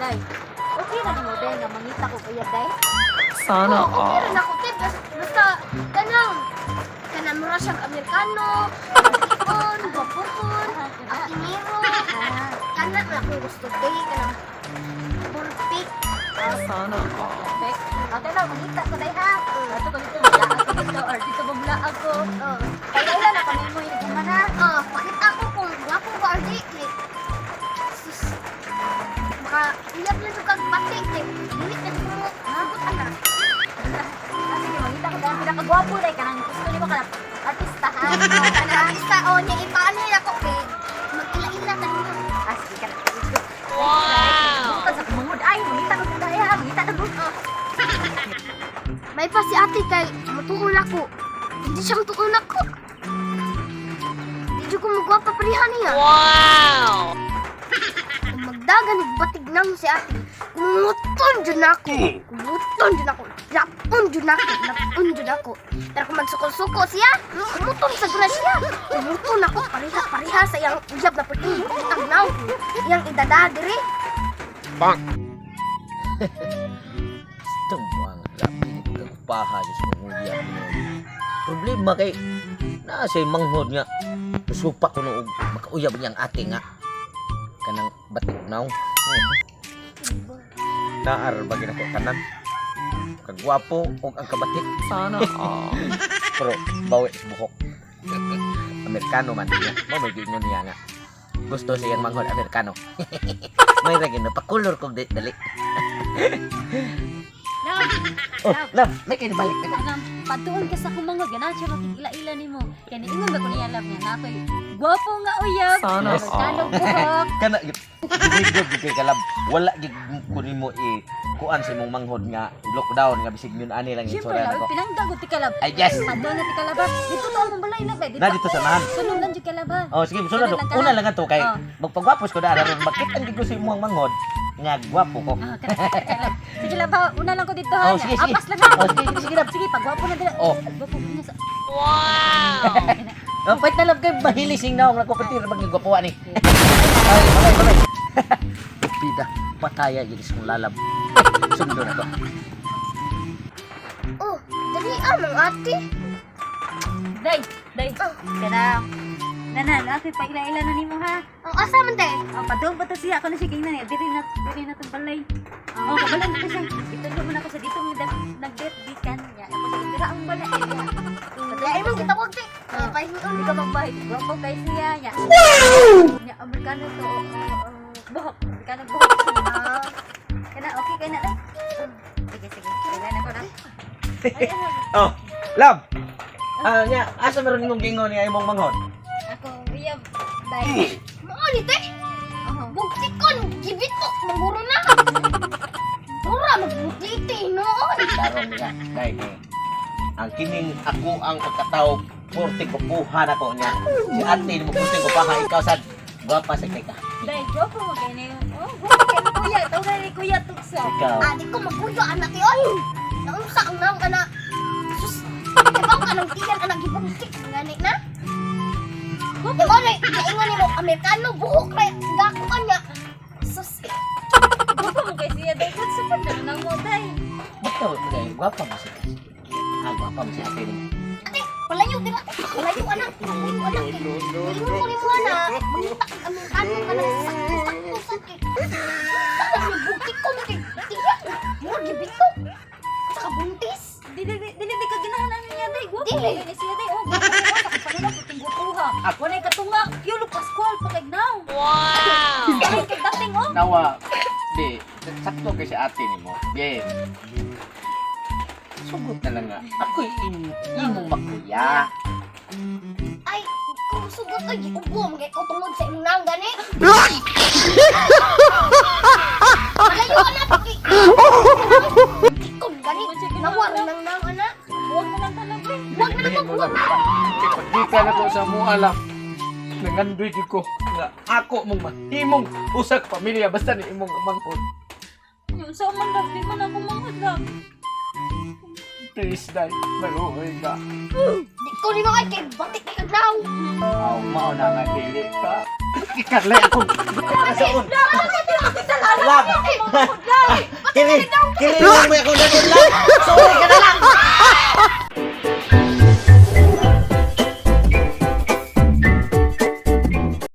Day. Okay na ni mo, Day, nga mangita ko kuya, Day. Sana Okay rin ako, te. Basta, kanang mura siyang Amerikano, Pon, Gopopon, Akinero, kanan na ako gusto, te. Kanang pulpik. Sana Perfect. Ate na, mangita ko, Day, ha? Ato ko dito, mula ako dito, or dito bumula ako. Kaya ilan na kami mo yung mana. Pakita ko kung guwapo ba or di. Sus. Baka iyap na ito kag batik, te. Dilit na ito mo. Sagutan na. Sige, mangita ko, Day. Pinakagwapo, Day. Kanang gusto niyo ka na artista, ha? Kanang artista, niya ipaano nila ko, te. Magkila-ila na nyo. Sige ka na. Wow! Bukas ako mangod. Ay, mangita ko, Day, ha? Mangita na ko. May pa si ate kay matuon ako. Hindi siya matuon ako. Hindi ko magwapa parihan niya. Wow! Kung magdagan batig nang si ate, kumuton dyan ako. Kumuton dyan ako. Lapon dyan ako. Lapon dyan ako. Pero kung magsuko-suko siya, kumuton sa gula siya. Kumuton ako. Pariha sa iyang iyab na puting butang naw. Iyang idadadiri. Bang! Itong buwang grabe kagupaha Diyos mong uliya problema kay nasa manghod nga supa ko noong makauyab niyang ate nga kanang batik naw naar bagay na ko tanan kagwapo o ang kabatik Sana pero bawi sa buhok Amerikano man niya may gingon niya nga gusto siyang manghod Amerikano may ragin na pakulor kong dali love, may kayo balik na ka. Patuon ka sa kumangod, ganahan siya makikila-ila ni mo. Kaya niingon ba ko niya love niya na ako'y gwapo nga uyab. Sana Amerikano buhok. Kana gid kalab wala gid kunin mo kuan sa imong manghod nga lockdown nga bisig yun ani lang yung Siyempre sura love, nako. pinangdagot ti kalab. Ay yes. Ado na ti kalab. Dito to ang balay na ba? Na dito sa nahan. Sunod lang jud kalab. Oh sige sunod Sunod lang ka una lang. lang ato kay Oh. magpagwapos ko na aron makita gid ko sa imong manghod nga gwapo ko. Kalab. Sige love, ha. Una lang ko dito ha. Oh sige sige. Apas lang ha. Oh sige love. Sige, pagwapo na dila. Oh. Gwapo niya sa... Oh pait na love kay mahilising na ako kompetir mag gwapo ani. Ay balay. Bida pataya gid sa lalab. Sundo na to. Oh, dali ang ate. Day. Kana. Nanan, ate pa ila-ila na nimo ha. Ang asa man te? Oh, padong ba to siya? Ako na siya kainan eh. Diri na itong balay. Oh, kabalay na siya. Ito mo na ako sa dito mo nag-date di kan. Ya, ako sa dira ang balay. Dali mo kita ko te. Pahingon. Di ka magbahay. Gwapo kay siya. Ya. Ya, Amerikano to. Buhok. Amerikano buhok. Kana, okay kay na. Sige. Kailan ako na. Oh, love. Nya asa meron imong gingon ni imong manghod? Ako, uyab. Day. Mo ni te. Bugtikon, gibito, manguro na. Mura magbutiti noon. Karon nga dai ni ang kining ako ang pagkatao porte ko buhan ako niya si ate mo porte ko pa ikaw sad gwapa sa kay ka Day, gwapo mo kay na yun. Oh, gwapo kay na kuya. Ito na ni kuya tukso. ikaw Adi ko magkuyo anak oy. Naunsa ang naong kana. Sus. Ikaw ka nang tiyan anak gibugtik ngani na. Di mo na ingon ni mo Amerikano buhok ra gako kanya. Sus. Gwapo mo kay siya. Day, good support na lang mo, Day. bitaw kay gwapa mo siya gwapa mo si ate ni Ate, palayo di ba? Palayo anak. Palayo anak. Ingon mo ni mo na. Mangita kag Amerikano ka na sakto sakit. Saka gibugtik ko ni tiyan. Mo gibito. Saka buntis. Dili ka ginahanan niya, Day. Gwapo Dili. kay ni siya, Day. Oh, gwapo kay mo. Kapag puting gutuha. Wala yung katunga. Yulo Pascual pa kay now. Wow! Ay, kay dating, oh. nawa di sakto kay si ate ni mo bien sugot na lang nga ako imong makuya Ay, kung sugot ay ubo magay ko tungod sa imong nang gani. Malayo anak pagi. Ikon gani. Nawar nang nang anak. Huwag mo lang talaga. Wag na naman buwag. Di ka na ko sa mo alam. Nangandoy di ko nga ako mong mahimong usak pamilya basta ni imong manghod. Yung sa man lang, di man ako manghadlang. Please, Day. Maluoy ka. Di ko ni mga kay batik kag naw. mao na nga dili Ka. Ikarlay ako. sa un Dapat na kita love Kiri lang mo ako na lang. Sorry